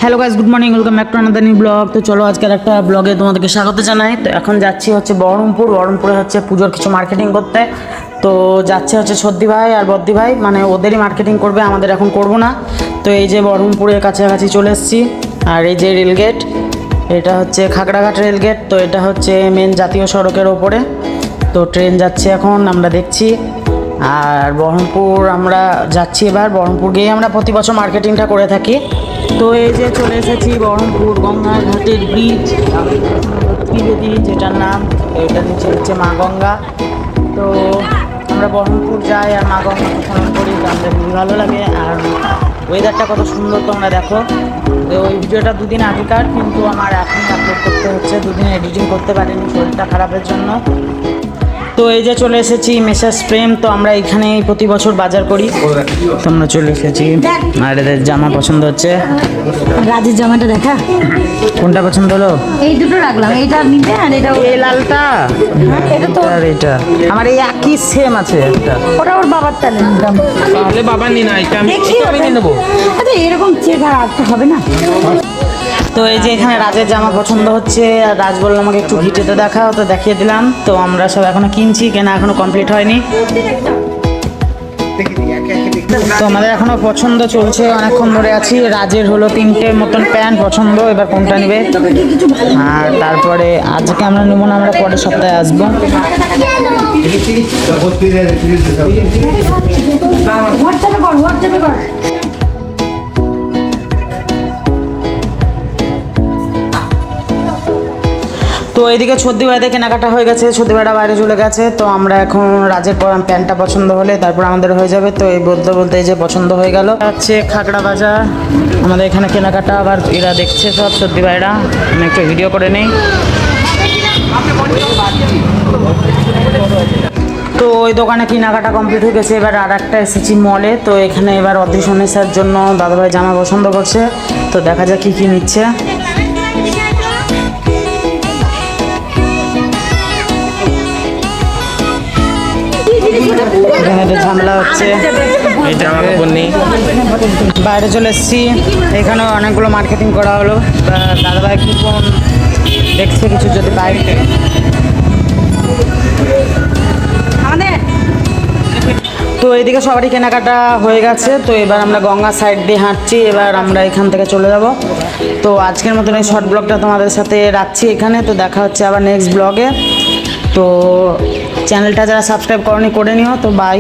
Hello guys, good morning, welcome back to another new blog. তো চলো আজকের একটা ব্লগে তোমাদেরকে স্বাগত জানাই। তো এখন যাচ্ছি হচ্ছে বহরমপুরে হচ্ছে পুজোর কিছু মার্কেটিং করতে। তো যাচ্ছে হচ্ছে সর্দি ভাই আর বদ্দি ভাই, মানে ওদেরই মার্কেটিং করবে, আমাদের এখন করব না। তো এই যে বহরমপুরের কাছাকাছি চলে এসেছি। আর এই যে রেলগেট, এটা হচ্ছে খাগড়াঘাট রেলগেট। তো এটা হচ্ছে মেন জাতীয় সড়কের ওপরে। তো ট্রেন যাচ্ছে এখন, আমরা দেখছি। আর বহরমপুর আমরা যাচ্ছি এবার। বহরমপুর গিয়ে আমরা প্রতি বছর মার্কেটিংটা করে থাকি। তো এই যে চলে এসেছি বহরমপুর গঙ্গার ঘাটের ব্রিজ, ত্রিবেদী যেটার নাম, এটার নিচে হচ্ছে মা গঙ্গা। তো আমরা বহরমপুর যাই আর মা গঙ্গাকে স্মরণ করি, তো আমাদের খুবই ভালো লাগে। আর ওয়েদারটা কত সুন্দর তোমরা দেখো। তো ওই ভিডিওটা দুদিন আগেকার, কিন্তু আমার এখন আপলোড করতে হচ্ছে, দুদিন এডিটিং করতে পারিনি শরীরটা খারাপের জন্য। তো এই যে চলে এসেছি মেসার্স প্রেম। তো আমরা এখানেই প্রতি বছর বাজার করি। তো আমরা চলে এসেছি। আর এদের জামা পছন্দ হচ্ছে। রাজের জামাটা দেখা, কোনটা পছন্দ হলো? এই দুটো রাখলাম, এইটা নিবে আর এটা এই লালটা, এটা তো আর এটা আমার এই একই সেম আছে একটা। ওটা ওর বাবার তালে নিলাম। তাহলে বাবা নি না, এটা আমি দেখি এটা আমি নিয়ে নেবো। আচ্ছা এরকম চেক আর আসতে হবে না। তো এই যে এখানে রাজের জামা পছন্দ হচ্ছে, আর রাজ বললো আমাকে একটু ভিডিওতে দেখাও, তো দেখিয়ে দিলাম। তো আমরা সব এখনো কিনছি, কেনা এখনো কমপ্লিট হয়নি। তো আমাদের এখনো পছন্দ চলছে, অনেকক্ষণ ধরে আছি। রাজের হলো 3টে মতন প্যান্ট পছন্দ, এবার কোনটা নেবে। আর তারপরে আজকে আমরা নেবো না, আমরা পরের সপ্তাহে আসবো। হোয়াটসঅ্যাপে কর। তো এইদিকে সর্দি ভাইদের কেনাকাটা হয়ে গেছে, সর্দি ভাইরা বাইরে চলে গেছে। তো আমরা এখন রাজের প্যান্টটা পছন্দ হলে তারপর আমাদের হয়ে যাবে। তো এই বলতে বলতে এই যে পছন্দ হয়ে গেল। হচ্ছে খাগড়া বাজার, আমাদের এখানে কেনাকাটা। আবার এরা দেখছে সব সর্দি ভাইরা, আমি একটু ভিডিও করে নেই। তো ওই দোকানে কেনাকাটা কমপ্লিট হয়ে গেছে। এবার আর একটা এসেছি মলে। তো এখানে এবার অডিশনের জন্য দাদাভাই জামা পছন্দ করছে। তো দেখা যাক কী কী নিচ্ছে। এখানে ঝামেলা হচ্ছে, এটা আমার কাপড় নেই। বাইরে চলে এসেছি। এখানেও অনেকগুলো মার্কেটিং করা হলো। দাদাভাই কুপন দেখছে কিছু যদি পাই। তো এইদিকে সবারই কেনাকাটা হয়ে গেছে। তো এবার আমরা গঙ্গা সাইড দিয়ে হাঁটছি, এবার আমরা এখান থেকে চলে যাব। তো আজকের মতন এই শর্ট ব্লগটা তোমাদের সাথে রাখছি এখানে। তো দেখা হচ্ছে আবার নেক্সট ব্লগে। তো চ্যানেলটা যারা সাবস্ক্রাইব করনি করে নিও। তো বাই।